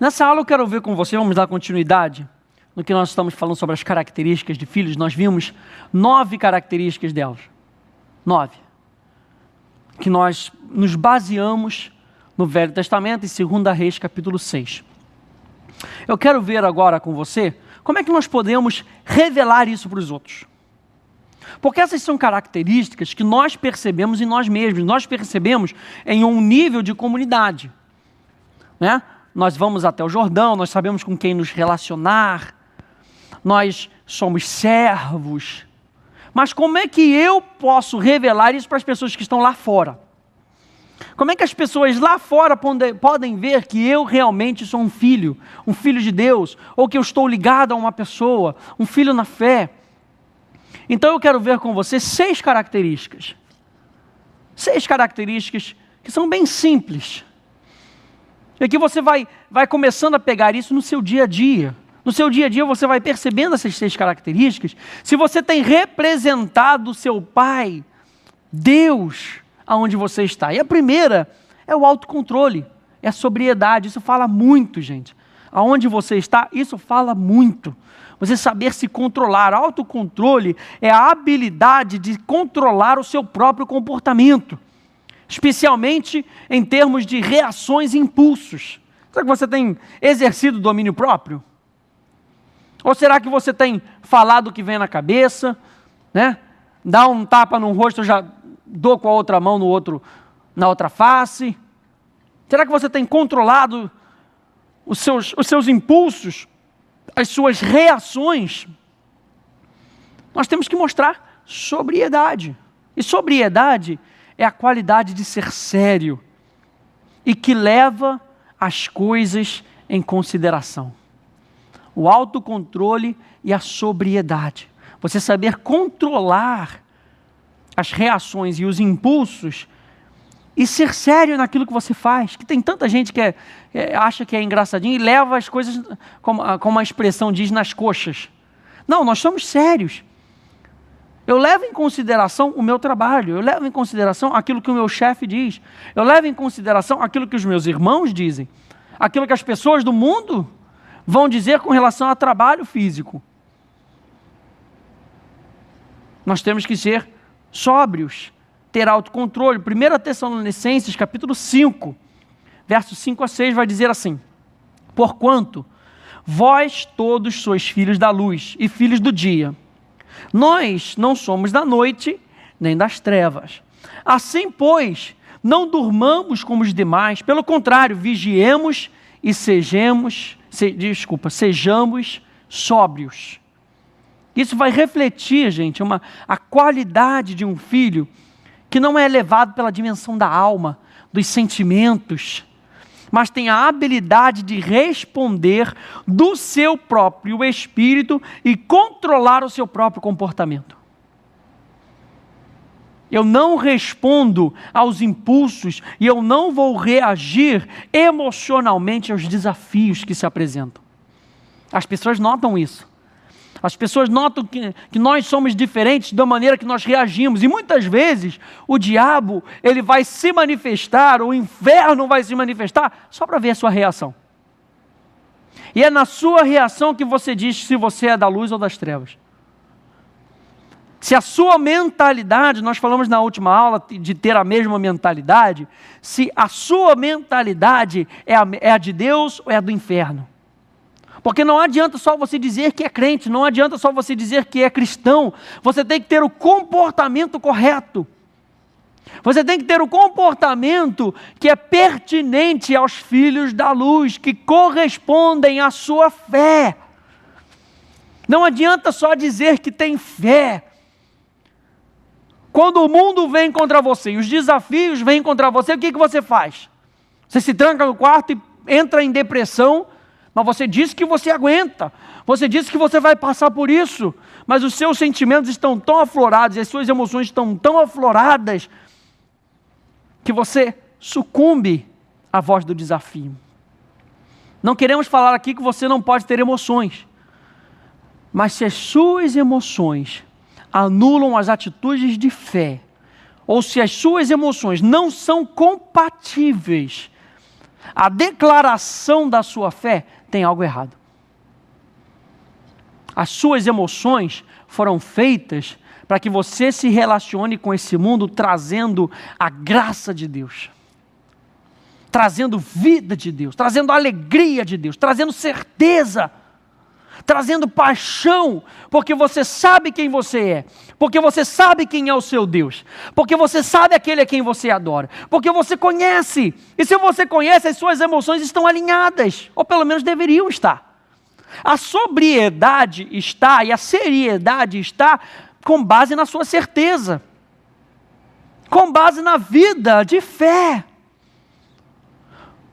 Nessa aula eu quero ver com você, vamos dar continuidade no que nós estamos falando sobre as características de filhos. Nós vimos 9 características delas. 9. Que nós nos baseamos no Velho Testamento, em 2 Reis, capítulo 6. Eu quero ver agora com você como é que nós podemos revelar isso para os outros. Porque essas são características que nós percebemos em nós mesmos, nós percebemos em um nível de comunidade, né? Nós vamos até o Jordão, nós sabemos com quem nos relacionar, nós somos servos. Mas como é que eu posso revelar isso para as pessoas que estão lá fora? Como é que as pessoas lá fora podem ver que eu realmente sou um filho de Deus, ou que eu estou ligado a uma pessoa, um filho na fé? Então eu quero ver com você 6 características. 6 características que são bem simples. E aqui você vai começando a pegar isso no seu dia a dia. No seu dia a dia você vai percebendo essas 6 características. Se você tem representado o seu Pai, Deus, aonde você está. E a primeira é o autocontrole, é a sobriedade. Isso fala muito, gente. Aonde você está, isso fala muito. Você saber se controlar. Autocontrole é a habilidade de controlar o seu próprio comportamento, especialmente em termos de reações e impulsos. Será que você tem exercido o domínio próprio? Ou será que você tem falado o que vem na cabeça, né? Dá um tapa no rosto, eu já dou com a outra mão na outra face? Será que você tem controlado os seus impulsos, as suas reações? Nós temos que mostrar sobriedade. E sobriedade é a qualidade de ser sério e que leva as coisas em consideração. O autocontrole e a sobriedade. Você saber controlar as reações e os impulsos e ser sério naquilo que você faz. Que tem tanta gente que acha que é engraçadinho e leva as coisas, como a expressão diz, nas coxas. Não, nós somos sérios. Eu levo em consideração o meu trabalho, eu levo em consideração aquilo que o meu chefe diz, eu levo em consideração aquilo que os meus irmãos dizem, aquilo que as pessoas do mundo vão dizer com relação ao trabalho físico. Nós temos que ser sóbrios, ter autocontrole. 1 Tessalonicenses, capítulo 5, versos 5 a 6, vai dizer assim: porquanto vós todos sois filhos da luz e filhos do dia. Nós não somos da noite, nem das trevas. Assim, pois, não durmamos como os demais, pelo contrário, vigiemos e sejamos sóbrios. Isso vai refletir, gente, a qualidade de um filho que não é elevado pela dimensão da alma, dos sentimentos, mas tem a habilidade de responder do seu próprio espírito e controlar o seu próprio comportamento. Eu não respondo aos impulsos e eu não vou reagir emocionalmente aos desafios que se apresentam. As pessoas notam isso. As pessoas notam que nós somos diferentes da maneira que nós reagimos. E muitas vezes o diabo ele vai se manifestar, o inferno vai se manifestar só para ver a sua reação. E é na sua reação que você diz se você é da luz ou das trevas. Se a sua mentalidade, nós falamos na última aula de ter a mesma mentalidade, se a sua mentalidade é a de Deus ou é a do inferno. Porque não adianta só você dizer que é crente, não adianta só você dizer que é cristão, você tem que ter o comportamento correto. Você tem que ter o comportamento que é pertinente aos filhos da luz, que correspondem à sua fé. Não adianta só dizer que tem fé. Quando o mundo vem contra você e os desafios vêm contra você, o que você faz? Você se tranca no quarto e entra em depressão, mas você diz que você aguenta, você diz que você vai passar por isso, mas os seus sentimentos estão tão aflorados, as suas emoções estão tão afloradas, que você sucumbe à voz do desafio. Não queremos falar aqui que você não pode ter emoções, mas se as suas emoções anulam as atitudes de fé, ou se as suas emoções não são compatíveis a declaração da sua fé, tem algo errado. As suas emoções foram feitas para que você se relacione com esse mundo trazendo a graça de Deus, trazendo vida de Deus, trazendo alegria de Deus, trazendo certeza, trazendo paixão, porque você sabe quem você é, porque você sabe quem é o seu Deus, porque você sabe aquele a quem você adora, porque você conhece, e se você conhece, as suas emoções estão alinhadas, ou pelo menos deveriam estar. A sobriedade está, e a seriedade está com base na sua certeza, com base na vida de fé,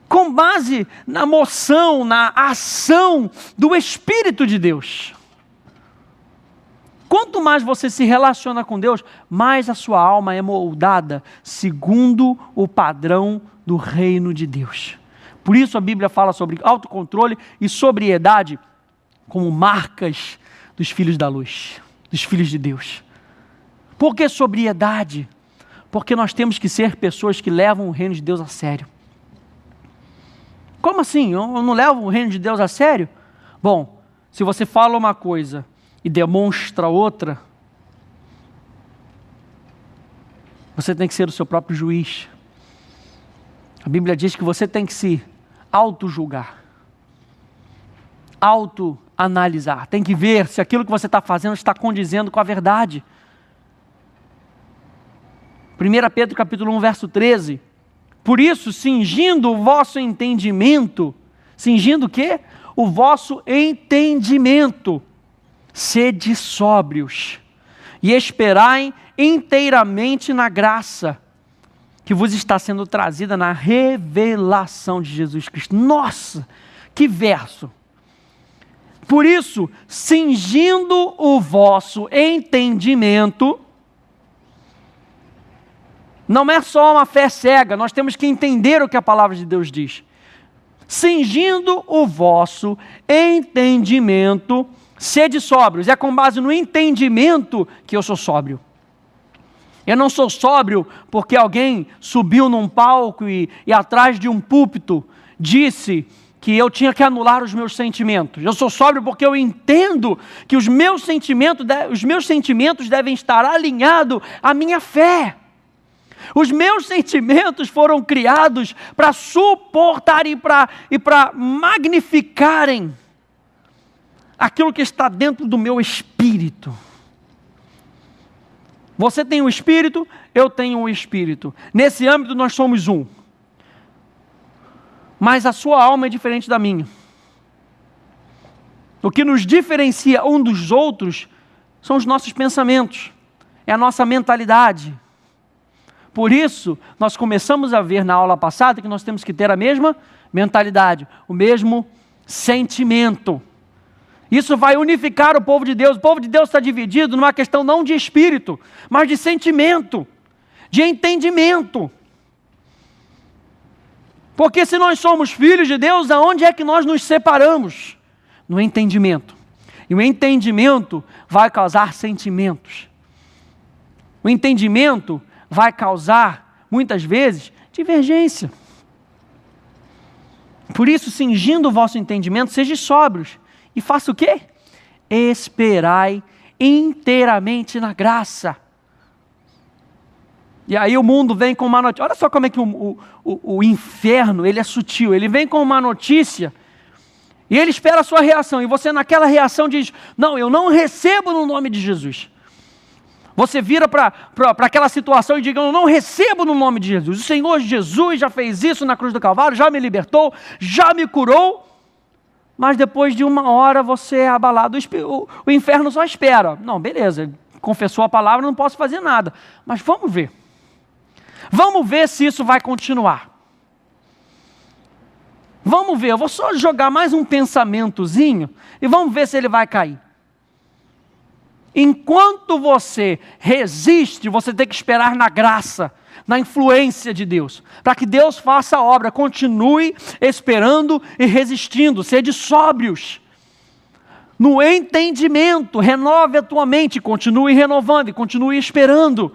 com base na moção, na ação do Espírito de Deus. Quanto mais você se relaciona com Deus, mais a sua alma é moldada segundo o padrão do reino de Deus. Por isso a Bíblia fala sobre autocontrole e sobriedade como marcas dos filhos da luz, dos filhos de Deus. Por que sobriedade? Porque nós temos que ser pessoas que levam o reino de Deus a sério. Como assim? Eu não levo o reino de Deus a sério? Bom, se você fala uma coisa e demonstra outra, você tem que ser o seu próprio juiz. A Bíblia diz que você tem que se auto-julgar, auto-analisar. Tem que ver se aquilo que você está fazendo está condizendo com a verdade. 1 Pedro capítulo 1, verso 13. Por isso, cingindo o vosso entendimento, cingindo o quê? O vosso entendimento, sede sóbrios, e esperai inteiramente na graça, que vos está sendo trazida na revelação de Jesus Cristo. Nossa, que verso! Por isso, cingindo o vosso entendimento, não é só uma fé cega, nós temos que entender o que a palavra de Deus diz. Cingindo o vosso entendimento, sede sóbrios. É com base no entendimento que eu sou sóbrio. Eu não sou sóbrio porque alguém subiu num palco e atrás de um púlpito disse que eu tinha que anular os meus sentimentos. Eu sou sóbrio porque eu entendo que os meus sentimentos devem estar alinhados à minha fé. Os meus sentimentos foram criados para suportar e para magnificarem aquilo que está dentro do meu espírito. Você tem um espírito, eu tenho um espírito. Nesse âmbito nós somos um. Mas a sua alma é diferente da minha. O que nos diferencia um dos outros são os nossos pensamentos, é a nossa mentalidade. Por isso, nós começamos a ver na aula passada que nós temos que ter a mesma mentalidade, o mesmo sentimento. Isso vai unificar o povo de Deus. O povo de Deus está dividido numa questão não de espírito, mas de sentimento, de entendimento. Porque se nós somos filhos de Deus, aonde é que nós nos separamos? No entendimento. E o entendimento vai causar sentimentos. O entendimento vai causar, muitas vezes, divergência. Por isso, cingindo o vosso entendimento, sejam sóbrios. E faça o quê? Esperai inteiramente na graça. E aí o mundo vem com uma notícia. Olha só como é que o inferno, ele é sutil. Ele vem com uma notícia e ele espera a sua reação. E você naquela reação diz, não, eu não recebo no nome de Jesus. Você vira para aquela situação e diga, eu não recebo no nome de Jesus. O Senhor Jesus já fez isso na cruz do Calvário, já me libertou, já me curou. Mas depois de uma hora você é abalado. O inferno só espera. Não, beleza, confessou a palavra, não posso fazer nada. Mas vamos ver. Vamos ver se isso vai continuar. Vamos ver, eu vou só jogar mais um pensamentozinho e vamos ver se ele vai cair. Enquanto você resiste, você tem que esperar na graça, na influência de Deus, para que Deus faça a obra. Continue esperando e resistindo, sede sóbrios. No entendimento, renove a tua mente, continue renovando e continue esperando.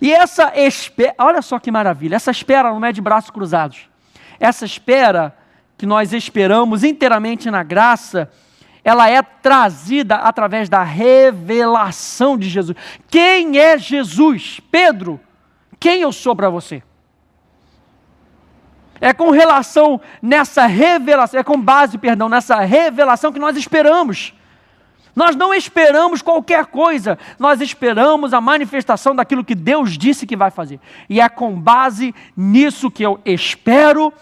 E essa espera, olha só que maravilha, essa espera não é de braços cruzados, Essa espera que nós esperamos inteiramente na graça, ela é trazida através da revelação de Jesus. Quem é Jesus? Pedro, quem eu sou para você? É com relação nessa revelação, nessa revelação que nós esperamos. Nós não esperamos qualquer coisa, nós esperamos a manifestação daquilo que Deus disse que vai fazer. E é com base nisso que eu espero,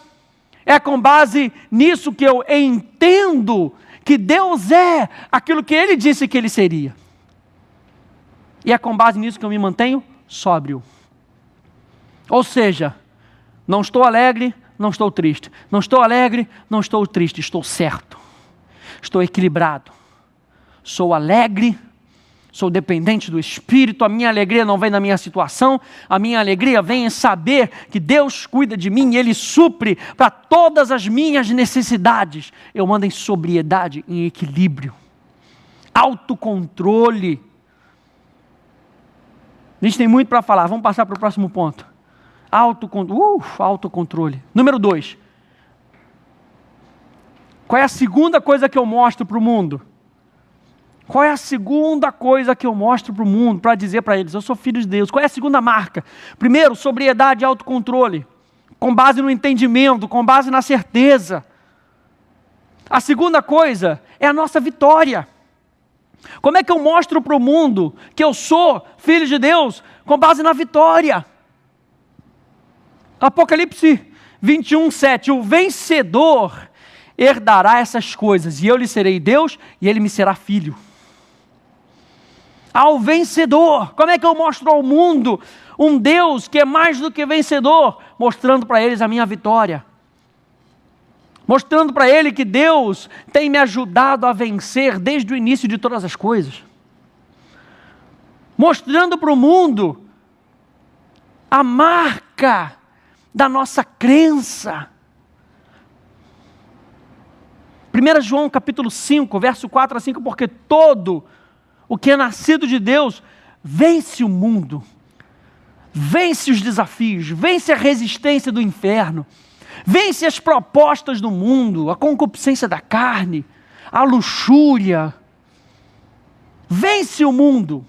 é com base nisso que eu entendo que Deus é aquilo que Ele disse que Ele seria. E é com base nisso que eu me mantenho sóbrio. Ou seja, não estou alegre, não estou triste. Não estou alegre, não estou triste. Estou certo. Estou equilibrado. Sou alegre, sou dependente do Espírito. A minha alegria não vem da minha situação. A minha alegria vem em saber que Deus cuida de mim e Ele supre para todas as minhas necessidades. Eu ando em sobriedade, em equilíbrio. Autocontrole. A gente tem muito para falar. Vamos passar para o próximo ponto. Autocontrole. Número 2. Qual é a segunda coisa que eu mostro para o mundo? Qual é a segunda coisa que eu mostro para o mundo, para dizer para eles, eu sou filho de Deus? Qual é a segunda marca? Primeiro, sobriedade e autocontrole, com base no entendimento, com base na certeza. A segunda coisa é a nossa vitória. Como é que eu mostro para o mundo que eu sou filho de Deus? Com base na vitória. Apocalipse 21:7, o vencedor herdará essas coisas, e eu lhe serei Deus, e ele me será filho. Ao vencedor, como é que eu mostro ao mundo um Deus que é mais do que vencedor? Mostrando para eles a minha vitória. Mostrando para ele que Deus tem me ajudado a vencer desde o início de todas as coisas. Mostrando para o mundo a marca da nossa crença. 1 João capítulo 5, verso 4 a 5, porque todo o que é nascido de Deus vence o mundo, vence os desafios, vence a resistência do inferno, vence as propostas do mundo, a concupiscência da carne, a luxúria, vence o mundo.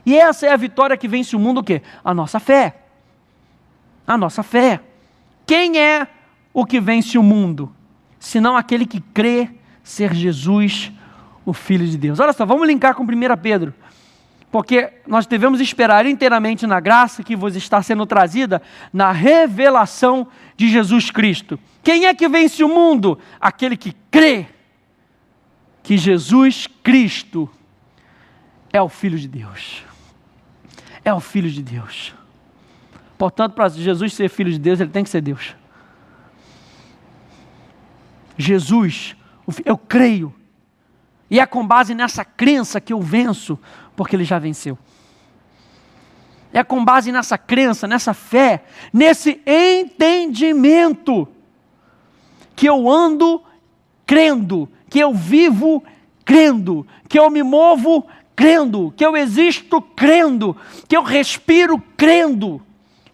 E essa é a vitória que vence o mundo, o quê? A nossa fé. A nossa fé. Quem é o que vence o mundo? Senão aquele que crê ser Jesus, o Filho de Deus. Olha só, vamos linkar com 1 Pedro, porque nós devemos esperar inteiramente na graça que vos está sendo trazida na revelação de Jesus Cristo. Quem é que vence o mundo? Aquele que crê que Jesus Cristo é o Filho de Deus. É o Filho de Deus. Portanto, para Jesus ser Filho de Deus, Ele tem que ser Deus. Jesus, eu creio, e é com base nessa crença que eu venço, porque Ele já venceu. É com base nessa crença, nessa fé, nesse entendimento, que eu ando crendo, que eu vivo crendo, que eu me movo crendo, que eu existo crendo, que eu respiro crendo,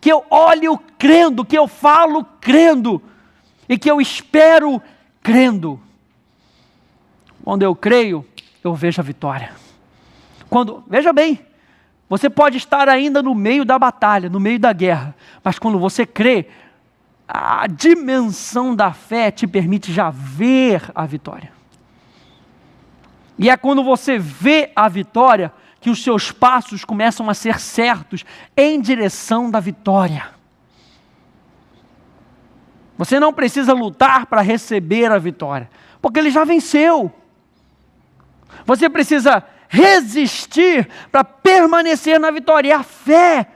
que eu olho crendo, que eu falo crendo, e que eu espero crendo. Quando eu creio, eu vejo a vitória. Veja bem, você pode estar ainda no meio da batalha, no meio da guerra, mas quando você crê, a dimensão da fé te permite já ver a vitória. E é quando você vê a vitória que os seus passos começam a ser certos em direção da vitória. Você não precisa lutar para receber a vitória, porque Ele já venceu. Você precisa resistir para permanecer na vitória. E a fé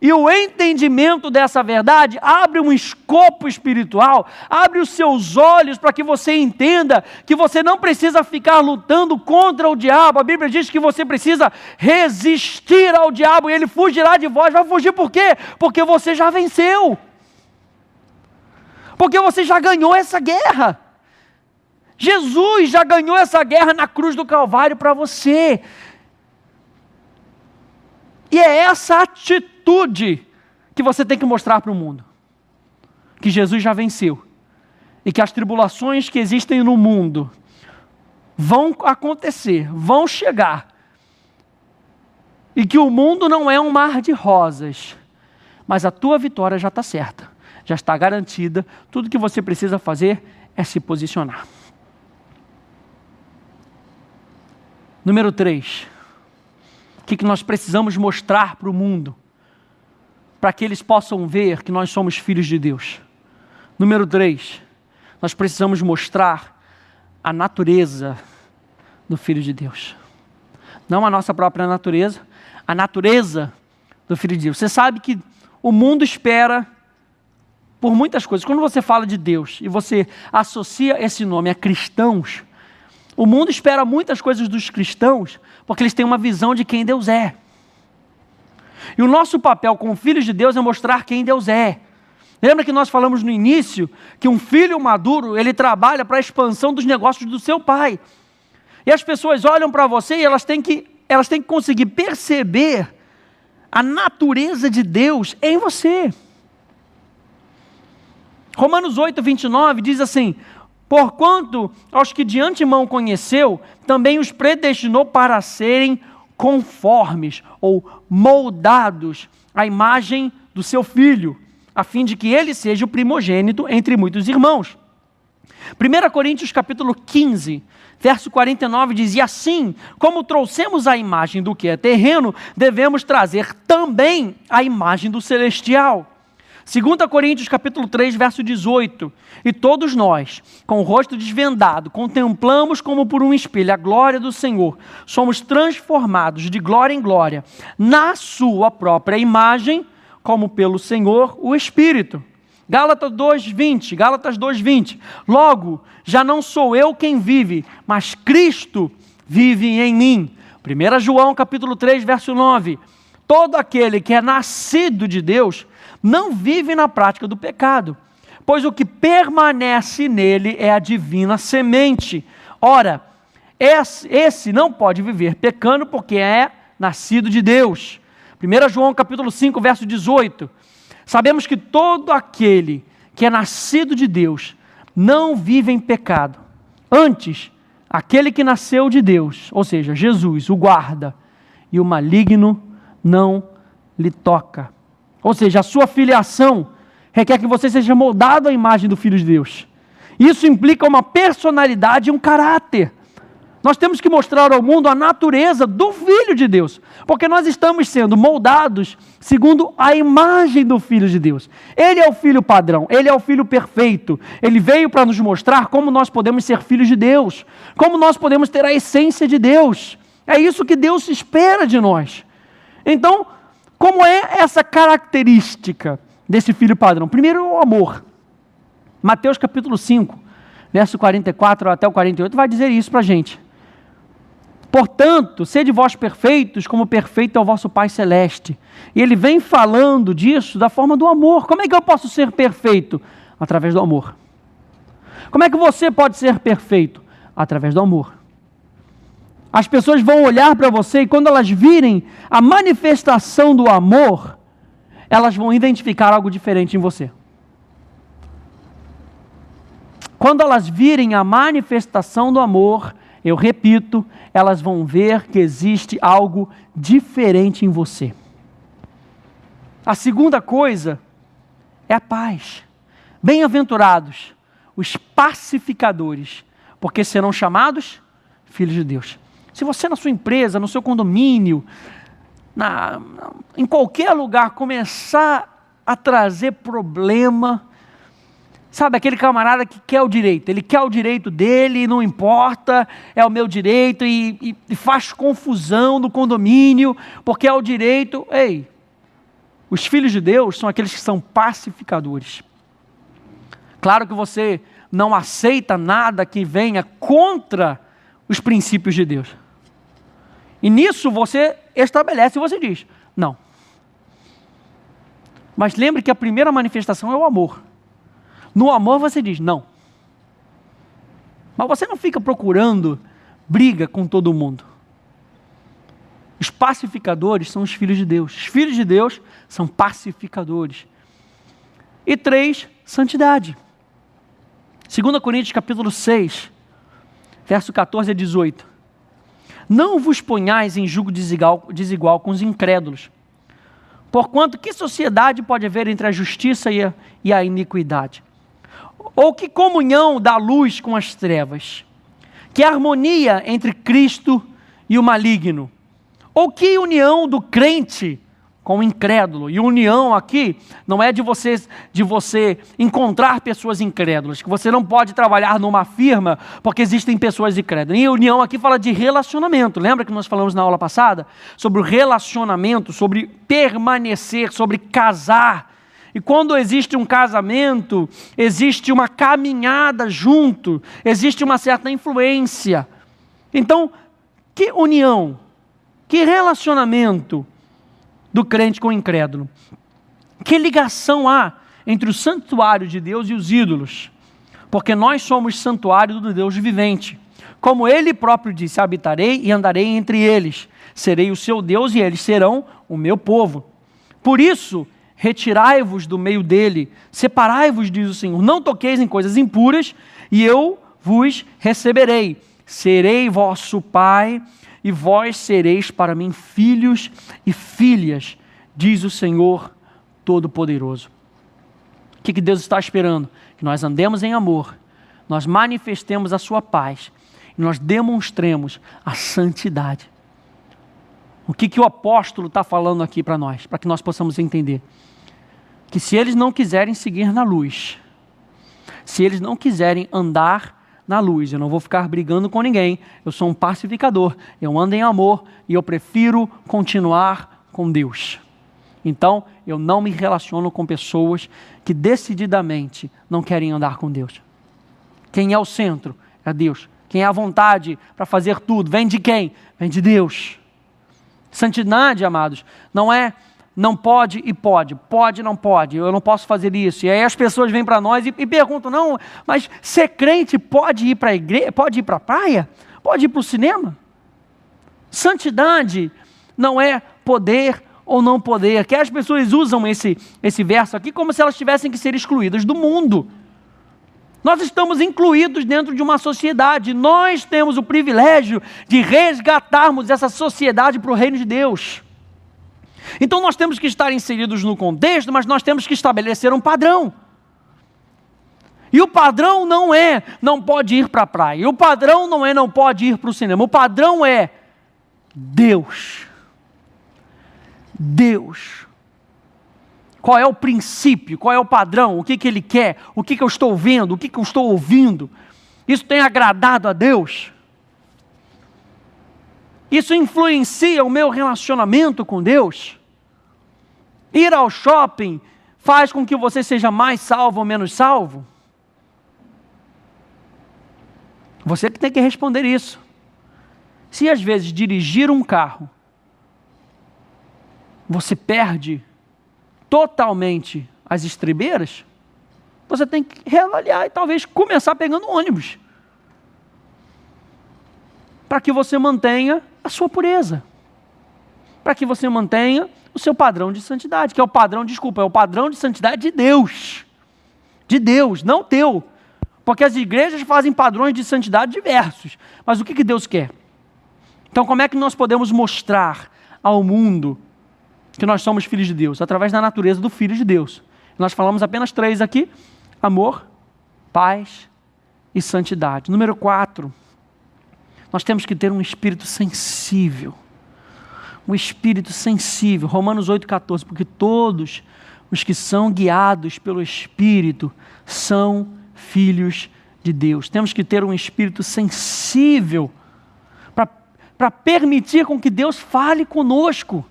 e o entendimento dessa verdade abre um escopo espiritual, abre os seus olhos para que você entenda que você não precisa ficar lutando contra o diabo. A Bíblia diz que você precisa resistir ao diabo e ele fugirá de vós. Vai fugir por quê? Porque você já venceu. Porque você já ganhou essa guerra. Jesus já ganhou essa guerra na cruz do Calvário para você. E é essa atitude que você tem que mostrar para o mundo. que Jesus já venceu e que as tribulações que existem no mundo vão acontecer, vão chegar, e que o mundo não é um mar de rosas, mas a tua vitória já está certa, já está garantida. Tudo que você precisa fazer é se posicionar. Número 3, o que nós precisamos mostrar para o mundo, para que eles possam ver que nós somos filhos de Deus? Número 3, nós precisamos mostrar a natureza do Filho de Deus. Não a nossa própria natureza, a natureza do Filho de Deus. Você sabe que o mundo espera por muitas coisas. Quando você fala de Deus e você associa esse nome a cristãos, o mundo espera muitas coisas dos cristãos, porque eles têm uma visão de quem Deus é. E o nosso papel como filhos de Deus é mostrar quem Deus é. Lembra que nós falamos no início que um filho maduro, ele trabalha para a expansão dos negócios do seu pai. E as pessoas olham para você e elas têm que conseguir perceber a natureza de Deus em você. Romanos 8, 29 diz assim: porquanto aos que de antemão conheceu, também os predestinou para serem conformes ou moldados à imagem do seu Filho, a fim de que ele seja o primogênito entre muitos irmãos. 1 Coríntios capítulo 15, verso 49 diz: e assim, como trouxemos a imagem do que é terreno, devemos trazer também a imagem do celestial. 2 Coríntios capítulo 3, verso 18: e todos nós, com o rosto desvendado, contemplamos como por um espelho a glória do Senhor, somos transformados de glória em glória, na sua própria imagem, como pelo Senhor o Espírito. Gálatas 2:20, logo, já não sou eu quem vive, mas Cristo vive em mim. 1 João capítulo 3, verso 9, todo aquele que é nascido de Deus não vive na prática do pecado, pois o que permanece nele é a divina semente. Ora, esse não pode viver pecando porque é nascido de Deus. 1 João capítulo 5, verso 18, sabemos que todo aquele que é nascido de Deus não vive em pecado. Antes, aquele que nasceu de Deus, ou seja, Jesus, o guarda, e o maligno não lhe toca. Ou seja, a sua filiação requer que você seja moldado à imagem do Filho de Deus. Isso implica uma personalidade e um caráter. Nós temos que mostrar ao mundo a natureza do Filho de Deus, porque nós estamos sendo moldados segundo a imagem do Filho de Deus. Ele é o Filho padrão, Ele é o Filho perfeito. Ele veio para nos mostrar como nós podemos ser filhos de Deus, como nós podemos ter a essência de Deus. É isso que Deus espera de nós. Então, como é essa característica desse Filho padrão? Primeiro, o amor. Mateus capítulo 5, verso 44 até o 48, vai dizer isso para a gente. Portanto, sede vós perfeitos, como perfeito é o vosso Pai Celeste. E ele vem falando disso da forma do amor. Como é que eu posso ser perfeito? Através do amor. Como é que você pode ser perfeito? Através do amor. As pessoas vão olhar para você e quando elas virem a manifestação do amor, elas vão identificar algo diferente em você. Quando elas virem a manifestação do amor, eu repito, elas vão ver que existe algo diferente em você. A segunda coisa é a paz. Bem-aventurados os pacificadores, porque serão chamados filhos de Deus. Se você na sua empresa, no seu condomínio, em qualquer lugar começar a trazer problema, sabe, aquele camarada que quer o direito, ele quer o direito dele, não importa, é o meu direito, e faz confusão no condomínio, porque é o direito. Ei, os filhos de Deus são aqueles que são pacificadores. Claro que você não aceita nada que venha contra os princípios de Deus. E nisso você estabelece e você diz, não. Mas lembre que a primeira manifestação é o amor. No amor você diz não. Mas você não fica procurando briga com todo mundo. Os pacificadores são os filhos de Deus. Os filhos de Deus são pacificadores. E 3, santidade. 2 Coríntios capítulo 6, verso 14 a 18. Não vos ponhais em julgo desigual com os incrédulos. Porquanto, que sociedade pode haver entre a justiça e a iniquidade? Ou que comunhão da luz com as trevas? Que harmonia entre Cristo e o maligno? Ou que união do crente com o incrédulo? E união aqui não é de você encontrar pessoas incrédulas, que você não pode trabalhar numa firma porque existem pessoas incrédulas. E união aqui fala de relacionamento. Lembra que nós falamos na aula passada sobre o relacionamento, sobre permanecer, sobre casar. E quando existe um casamento, existe uma caminhada junto, existe uma certa influência. Então, que união, que relacionamento do crente com o incrédulo? Que ligação há entre o santuário de Deus e os ídolos? Porque nós somos santuário do Deus vivente. Como Ele próprio disse, habitarei e andarei entre eles. Serei o seu Deus e eles serão o meu povo. Por isso, retirai-vos do meio dele, separai-vos, diz o Senhor. Não toqueis em coisas impuras e eu vos receberei. Serei vosso Pai e vós sereis para mim filhos e filhas, diz o Senhor Todo-Poderoso. O que Deus está esperando? Que nós andemos em amor, nós manifestemos a sua paz e nós demonstremos a santidade. O que o apóstolo está falando aqui para nós, para que nós possamos entender? Que se eles não quiserem seguir na luz, se eles não quiserem andar na luz, eu não vou ficar brigando com ninguém, eu sou um pacificador, eu ando em amor e eu prefiro continuar com Deus. Então, eu não me relaciono com pessoas que decididamente não querem andar com Deus. Quem é o centro? É Deus. Quem é a vontade para fazer tudo? Vem de quem? Vem de Deus. Santidade, amados, não é não pode e pode, pode e não pode, eu não posso fazer isso. E aí as pessoas vêm para nós e perguntam, não, mas ser crente pode ir para a igreja, pode ir para a praia? Pode ir para o cinema? Santidade não é poder ou não poder, que as pessoas usam esse verso aqui como se elas tivessem que ser excluídas do mundo. Nós estamos incluídos dentro de uma sociedade, nós temos o privilégio de resgatarmos essa sociedade para o reino de Deus. Então nós temos que estar inseridos no contexto, mas nós temos que estabelecer um padrão. E o padrão não é não pode ir para a praia, e o padrão não é não pode ir para o cinema, o padrão é Deus. Deus. Qual é o princípio? Qual é o padrão? O que Ele quer? O que eu estou vendo? O que eu estou ouvindo? Isso tem agradado a Deus? Isso influencia o meu relacionamento com Deus? Ir ao shopping faz com que você seja mais salvo ou menos salvo? Você que tem que responder isso. Se às vezes dirigir um carro, você perde totalmente as estribeiras, você tem que reavaliar e talvez começar pegando ônibus, para que você mantenha a sua pureza, para que você mantenha o seu padrão de santidade, que é o padrão, é o padrão de santidade de Deus, não teu, porque as igrejas fazem padrões de santidade diversos, mas o que Deus quer? Então como é que nós podemos mostrar ao mundo que nós somos filhos de Deus? Através da natureza do Filho de Deus. Nós falamos apenas 3 aqui: amor, paz e santidade. Número 4, nós temos que ter um espírito sensível. Um espírito sensível. Romanos 8,14, porque todos os que são guiados pelo Espírito são filhos de Deus. Temos que ter um espírito sensível para permitir com que Deus fale conosco.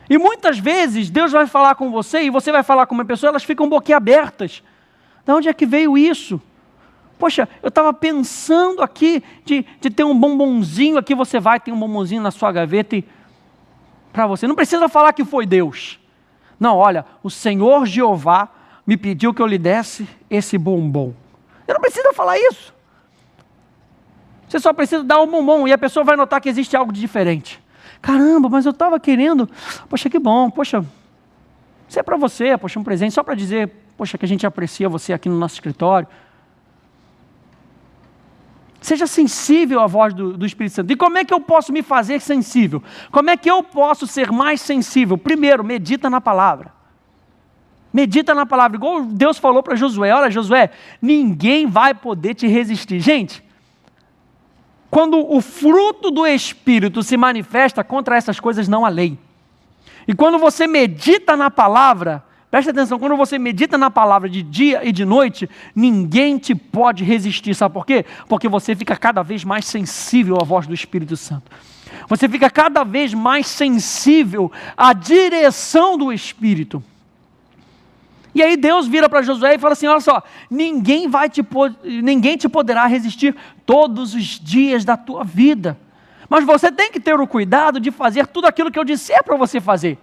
E muitas vezes Deus vai falar com você e você vai falar com uma pessoa, elas ficam boquiabertas. De onde é que veio isso? Poxa, eu estava pensando aqui de ter um bombonzinho aqui, você vai ter um bombonzinho na sua gaveta e para você. Não precisa falar que foi Deus. Não, olha, o Senhor Jeová me pediu que eu lhe desse esse bombom. Eu não preciso falar isso. Você só precisa dar um bombom e a pessoa vai notar que existe algo de diferente. Caramba, mas eu estava querendo, poxa, que bom, poxa, isso é para você, poxa, um presente, só para dizer poxa, que a gente aprecia você aqui no nosso escritório. Seja sensível à voz do Espírito Santo. E como é que eu posso me fazer sensível? Como é que eu posso ser mais sensível? Primeiro, medita na palavra. Medita na palavra, igual Deus falou para Josué. Olha, Josué, ninguém vai poder te resistir. Gente, quando o fruto do Espírito se manifesta, contra essas coisas não há lei. E quando você medita na palavra, preste atenção, quando você medita na palavra de dia e de noite, ninguém te pode resistir. Sabe por quê? Porque você fica cada vez mais sensível à voz do Espírito Santo. Você fica cada vez mais sensível à direção do Espírito. E aí Deus vira para Josué e fala assim, olha só, ninguém te poderá resistir todos os dias da tua vida. Mas você tem que ter o cuidado de fazer tudo aquilo que eu disser para você fazer.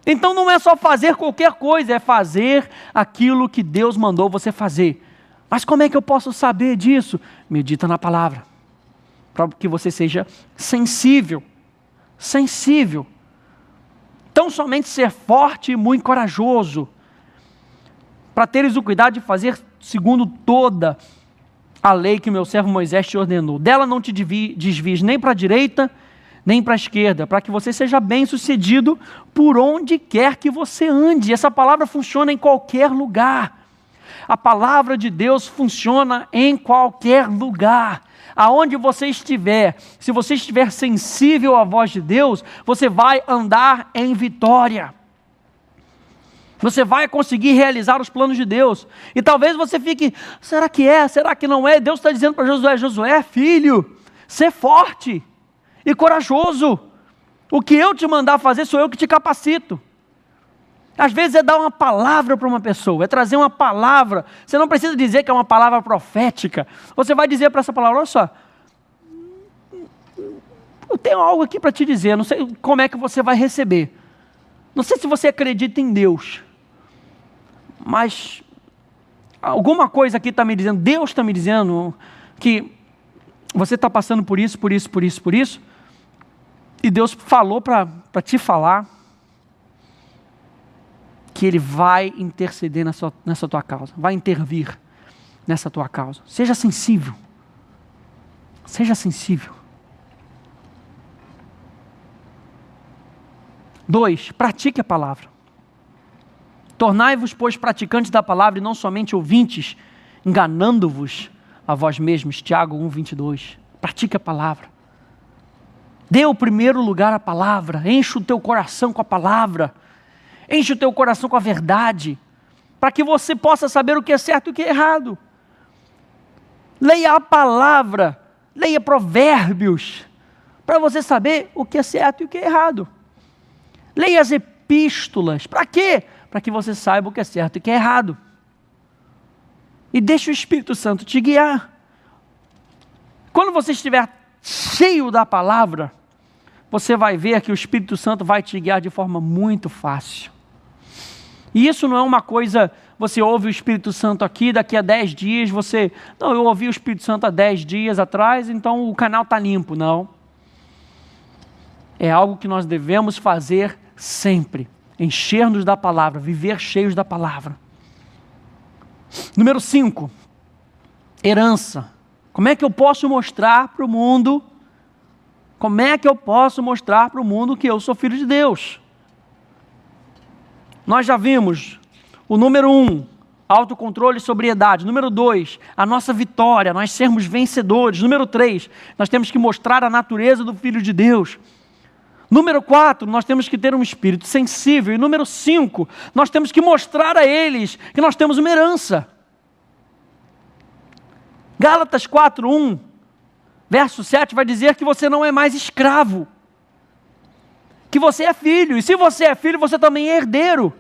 Então não é só fazer qualquer coisa, é fazer aquilo que Deus mandou você fazer. Mas como é que eu posso saber disso? Medita na palavra, para que você seja sensível. Sensível. Tão somente ser forte e muito corajoso, para teres o cuidado de fazer segundo toda a lei que meu servo Moisés te ordenou. Dela não te desvies nem para a direita, nem para a esquerda, para que você seja bem sucedido por onde quer que você ande. Essa palavra funciona em qualquer lugar. A palavra de Deus funciona em qualquer lugar. Aonde você estiver, se você estiver sensível à voz de Deus, você vai andar em vitória. Você vai conseguir realizar os planos de Deus. E talvez você fique, será que é? Será que não é? Deus está dizendo para Josué, Josué, filho, ser forte e corajoso. O que eu te mandar fazer, sou eu que te capacito. Às vezes é dar uma palavra para uma pessoa, é trazer uma palavra. Você não precisa dizer que é uma palavra profética. Você vai dizer para essa palavra, olha só, eu tenho algo aqui para te dizer, não sei como é que você vai receber. Não sei se você acredita em Deus, mas alguma coisa aqui está me dizendo, Deus está me dizendo que você está passando por isso, por isso, por isso, por isso, e Deus falou para te falar que Ele vai interceder nessa tua causa, vai intervir nessa tua causa. Seja sensível. Seja sensível. 2, pratique a palavra. Tornai-vos, pois, praticantes da palavra e não somente ouvintes, enganando-vos a vós mesmos. Tiago 1:22. Pratique a palavra. Dê o primeiro lugar à palavra. Enche o teu coração com a palavra. Enche o teu coração com a verdade, para que você possa saber o que é certo e o que é errado. Leia a palavra, leia Provérbios, para você saber o que é certo e o que é errado. Leia as epístolas, para quê? Para que você saiba o que é certo e o que é errado. E deixe o Espírito Santo te guiar. Quando você estiver cheio da palavra, você vai ver que o Espírito Santo vai te guiar de forma muito fácil. E isso não é uma coisa, você ouve o Espírito Santo aqui, daqui a 10 dias você... Não, eu ouvi o Espírito Santo há 10 dias atrás, então o canal está limpo. Não. É algo que nós devemos fazer sempre. Encher-nos da palavra, viver cheios da palavra. Número 5. Herança. Como é que eu posso mostrar para o mundo... Como é que eu posso mostrar para o mundo que eu sou filho de Deus? Nós já vimos o número 1, autocontrole e sobriedade. Número 2, a nossa vitória, nós sermos vencedores. Número 3, nós temos que mostrar a natureza do Filho de Deus. Número 4, nós temos que ter um espírito sensível. E número 5, nós temos que mostrar a eles que nós temos uma herança. Gálatas 4:1, verso 7 vai dizer que você não é mais escravo, que você é filho, e se você é filho, você também é herdeiro.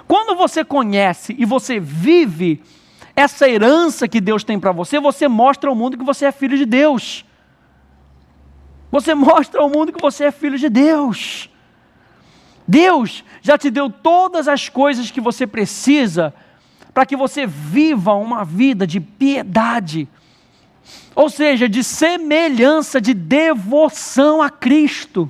Quando você conhece e você vive essa herança que Deus tem para você, você mostra ao mundo que você é filho de Deus. Você mostra ao mundo que você é filho de Deus. Deus já te deu todas as coisas que você precisa para que você viva uma vida de piedade, ou seja, de semelhança, de devoção a Cristo.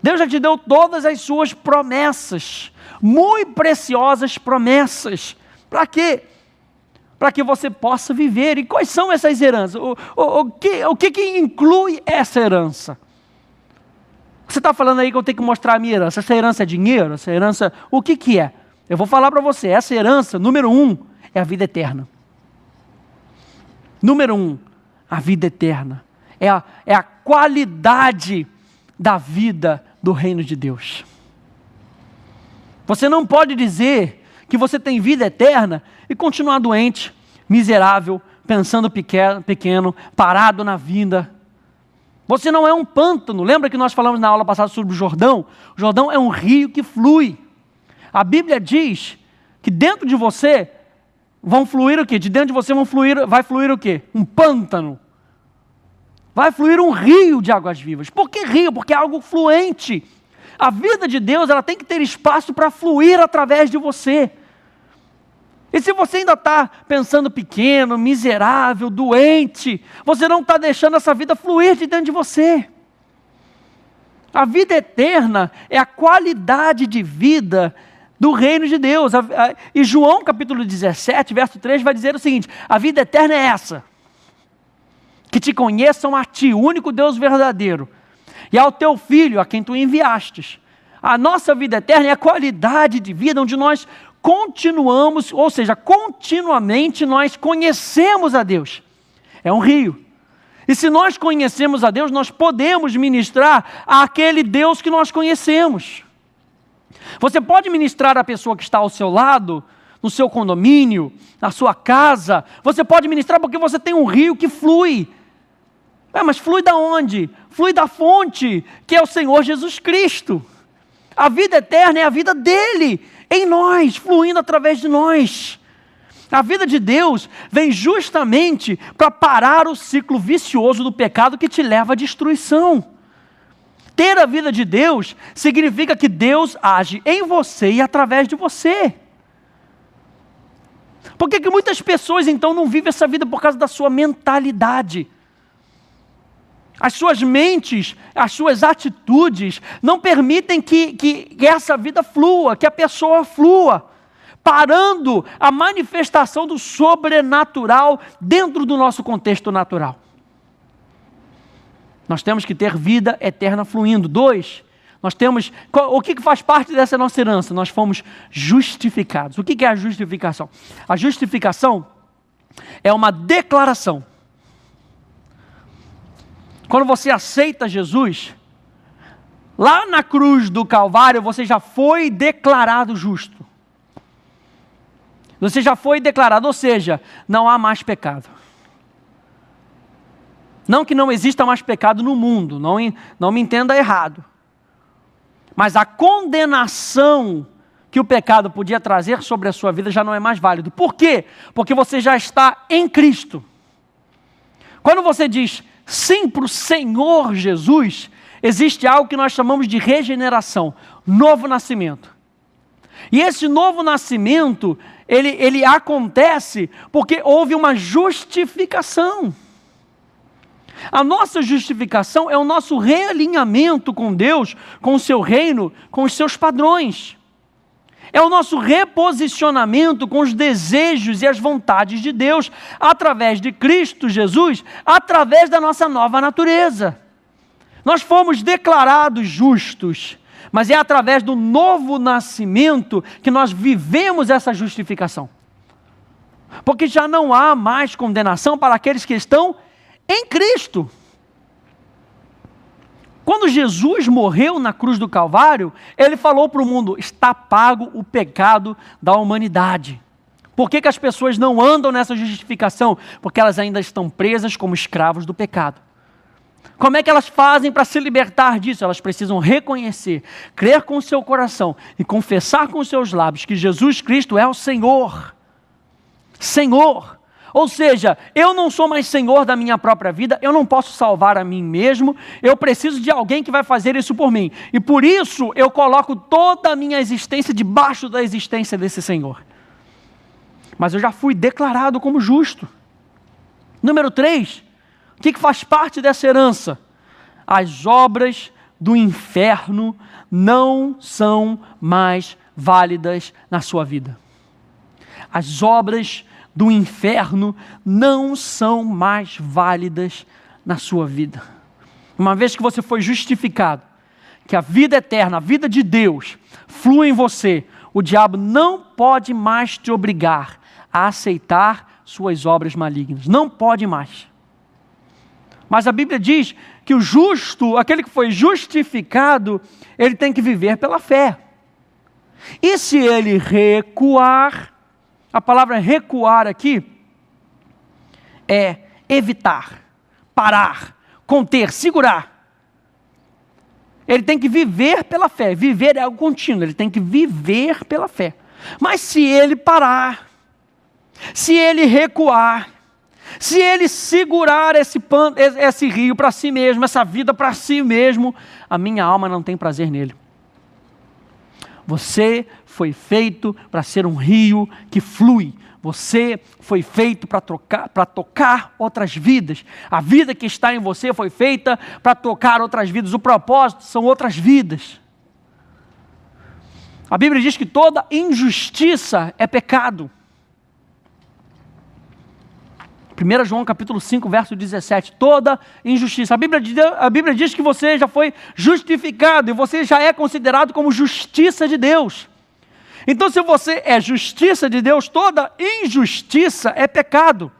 Deus já te deu todas as suas promessas, muito preciosas promessas. Para quê? Para que você possa viver. E quais são essas heranças? O que inclui essa herança? Você está falando aí que eu tenho que mostrar a minha herança. Essa herança é dinheiro? Essa herança, o que é? Eu vou falar para você, essa herança, número 1, é a vida eterna. Número 1, a vida eterna. É a qualidade da vida do reino de Deus. Você não pode dizer que você tem vida eterna e continuar doente, miserável, pensando pequeno, parado na vida. Você não é um pântano. Lembra que nós falamos na aula passada sobre o Jordão? O Jordão é um rio que flui. A Bíblia diz que dentro de você vão fluir o quê? De dentro de você vai fluir o quê? Um pântano. Vai fluir um rio de águas vivas. Por que rio? Porque é algo fluente. A vida de Deus, ela tem que ter espaço para fluir através de você. E se você ainda está pensando pequeno, miserável, doente, você não está deixando essa vida fluir de dentro de você. A vida eterna é a qualidade de vida do reino de Deus. E João capítulo 17, verso 3 vai dizer o seguinte: a vida eterna é essa, que te conheçam a ti, o único Deus verdadeiro, e ao teu Filho, a quem tu enviastes. A nossa vida eterna é a qualidade de vida onde nós continuamos, ou seja, continuamente nós conhecemos a Deus. É um rio. E se nós conhecemos a Deus, nós podemos ministrar àquele Deus que nós conhecemos. Você pode ministrar à pessoa que está ao seu lado, no seu condomínio, na sua casa. Você pode ministrar porque você tem um rio que flui. Mas flui da onde? Flui da fonte, que é o Senhor Jesus Cristo. A vida eterna é a vida dele, em nós, fluindo através de nós. A vida de Deus vem justamente para parar o ciclo vicioso do pecado que te leva à destruição. Ter a vida de Deus significa que Deus age em você e através de você. Por que muitas pessoas então não vivem essa vida? Por causa da sua mentalidade. As suas mentes, as suas atitudes não permitem que essa vida flua, que a pessoa flua, parando a manifestação do sobrenatural dentro do nosso contexto natural. Nós temos que ter vida eterna fluindo. 2, nós temos... O que faz parte dessa nossa herança? Nós fomos justificados. O que é a justificação? A justificação é uma declaração. Quando você aceita Jesus, lá na cruz do Calvário, você já foi declarado justo. Você já foi declarado, ou seja, não há mais pecado. Não que não exista mais pecado no mundo, não me entenda errado. Mas a condenação que o pecado podia trazer sobre a sua vida já não é mais válido. Por quê? Porque você já está em Cristo. Quando você diz sim para o Senhor Jesus, existe algo que nós chamamos de regeneração, novo nascimento. E esse novo nascimento, ele acontece porque houve uma justificação. A nossa justificação é o nosso realinhamento com Deus, com o seu reino, com os seus padrões. É o nosso reposicionamento com os desejos e as vontades de Deus, através de Cristo Jesus, através da nossa nova natureza. Nós fomos declarados justos, mas é através do novo nascimento que nós vivemos essa justificação. Porque já não há mais condenação para aqueles que estão em Cristo. Quando Jesus morreu na cruz do Calvário, ele falou para o mundo: está pago o pecado da humanidade. Por que as pessoas não andam nessa justificação? Porque elas ainda estão presas como escravos do pecado. Como é que elas fazem para se libertar disso? Elas precisam reconhecer, crer com o seu coração e confessar com os seus lábios que Jesus Cristo é o Senhor. Senhor. Ou seja, eu não sou mais senhor da minha própria vida, eu não posso salvar a mim mesmo, eu preciso de alguém que vai fazer isso por mim. E por isso eu coloco toda a minha existência debaixo da existência desse Senhor. Mas eu já fui declarado como justo. Número 3, o que faz parte dessa herança? As obras do inferno não são mais válidas na sua vida. As obras do inferno não são mais válidas na sua vida. Uma vez que você foi justificado, que a vida eterna, a vida de Deus, flui em você, o diabo não pode mais te obrigar a aceitar suas obras malignas. Não pode mais. Mas a Bíblia diz que o justo, aquele que foi justificado, ele tem que viver pela fé. E se ele recuar, a palavra recuar aqui é evitar, parar, conter, segurar. Ele tem que viver pela fé. Viver é algo contínuo, ele tem que viver pela fé. Mas se ele parar, se ele recuar, se ele segurar esse rio para si mesmo, essa vida para si mesmo, a minha alma não tem prazer nele. Você foi feito para ser um rio que flui. Você foi feito para tocar outras vidas. A vida que está em você foi feita para tocar outras vidas. O propósito são outras vidas. A Bíblia diz que toda injustiça é pecado. 1 João capítulo 5, verso 17, toda injustiça. A Bíblia diz que você já foi justificado e você já é considerado como justiça de Deus. Então, se você é justiça de Deus, toda injustiça é pecado.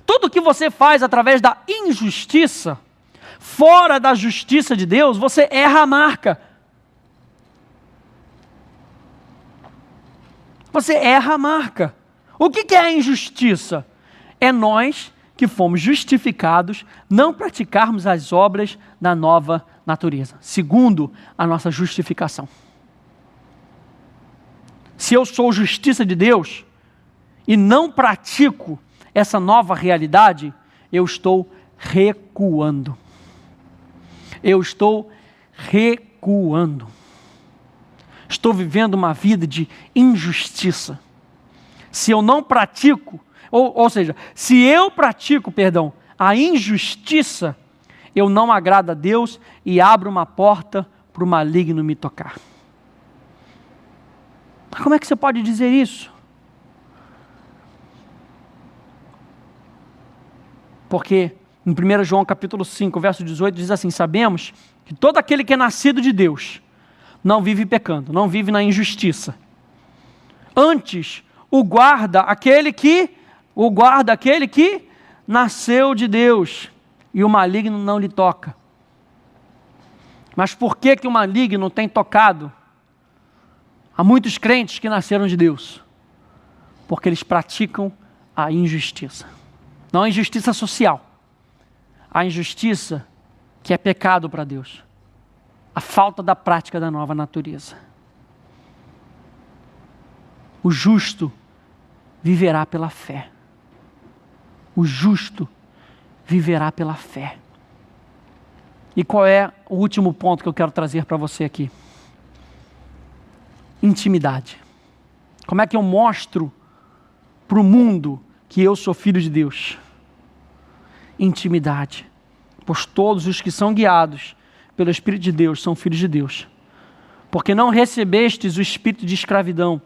Tudo que você faz através da injustiça, fora da justiça de Deus, você erra a marca. Você erra a marca. O que é a injustiça? É nós que fomos justificados não praticarmos as obras da nova natureza, segundo a nossa justificação. Se eu sou justiça de Deus e não pratico essa nova realidade, eu estou recuando. Eu estou recuando. Estou vivendo uma vida de injustiça. Se eu não pratico, ou seja, se eu pratico, a injustiça, eu não agrado a Deus e abro uma porta para o maligno me tocar. Mas como é que você pode dizer isso? Porque em 1 João capítulo 5, verso 18, diz assim: sabemos que todo aquele que é nascido de Deus não vive pecando, não vive na injustiça. Antes, o guarda aquele que nasceu de Deus, e o maligno não lhe toca. Mas por que o maligno tem tocado há muitos crentes que nasceram de Deus? Porque eles praticam a injustiça. Não a injustiça social, a injustiça que é pecado para Deus. A falta da prática da nova natureza. O justo viverá pela fé. O justo viverá pela fé. E qual é o último ponto que eu quero trazer para você aqui? Intimidade. Como é que eu mostro para o mundo que eu sou filho de Deus? Intimidade. Pois todos os que são guiados pelo Espírito de Deus são filhos de Deus. Porque não recebestes o espírito de escravidão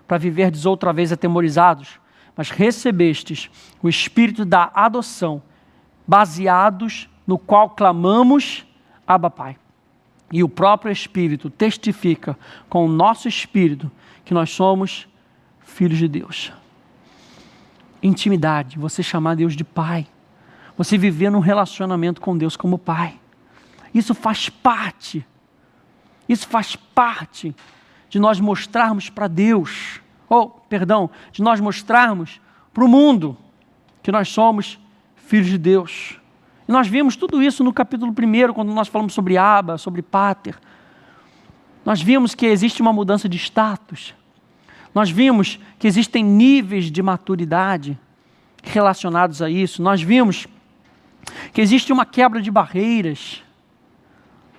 para viverdes outra vez atemorizados, mas recebestes o espírito da adoção, baseados no qual clamamos, Abba Pai. E o próprio Espírito testifica com o nosso espírito que nós somos filhos de Deus. Intimidade, você chamar Deus de Pai. Você viver num relacionamento com Deus como Pai. Isso faz parte de nós mostrarmos para Deus, de nós mostrarmos para o mundo que nós somos filhos de Deus. E nós vimos tudo isso no capítulo 1, quando nós falamos sobre Abba, sobre Pater. Nós vimos que existe uma mudança de status. Nós vimos que existem níveis de maturidade relacionados a isso. Nós vimos que existe uma quebra de barreiras,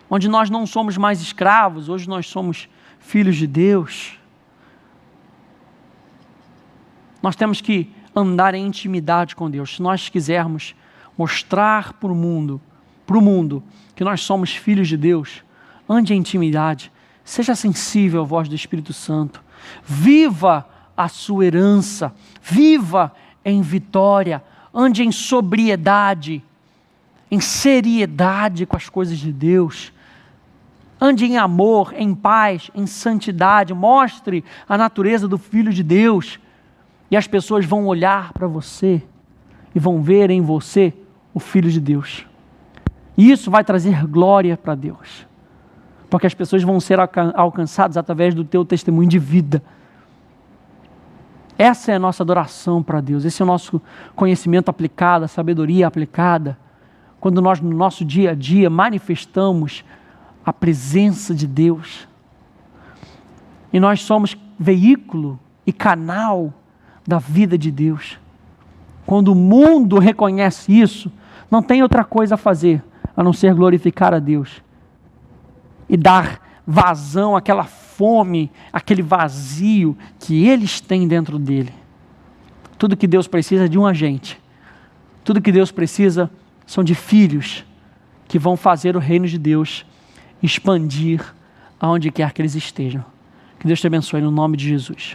onde nós não somos mais escravos, hoje nós somos filhos de Deus. Nós temos que andar em intimidade com Deus, se nós quisermos mostrar para o mundo, para o mundo que nós somos filhos de Deus, ande em intimidade, seja sensível à voz do Espírito Santo, viva a sua herança, viva em vitória, ande em sobriedade, em seriedade com as coisas de Deus, ande em amor, em paz, em santidade, mostre a natureza do Filho de Deus, e as pessoas vão olhar para você e vão ver em você o Filho de Deus. E isso vai trazer glória para Deus, porque as pessoas vão ser alcançadas através do teu testemunho de vida. Essa é a nossa adoração para Deus, esse é o nosso conhecimento aplicado, a sabedoria aplicada, quando nós no nosso dia a dia manifestamos a presença de Deus. E nós somos veículo e canal da vida de Deus. Quando o mundo reconhece isso, não tem outra coisa a fazer a não ser glorificar a Deus e dar vazão àquela fome, aquele vazio que eles têm dentro dele. Tudo que Deus precisa é de um agente. Tudo que Deus precisa são de filhos que vão fazer o reino de Deus expandir aonde quer que eles estejam. Que Deus te abençoe no nome de Jesus.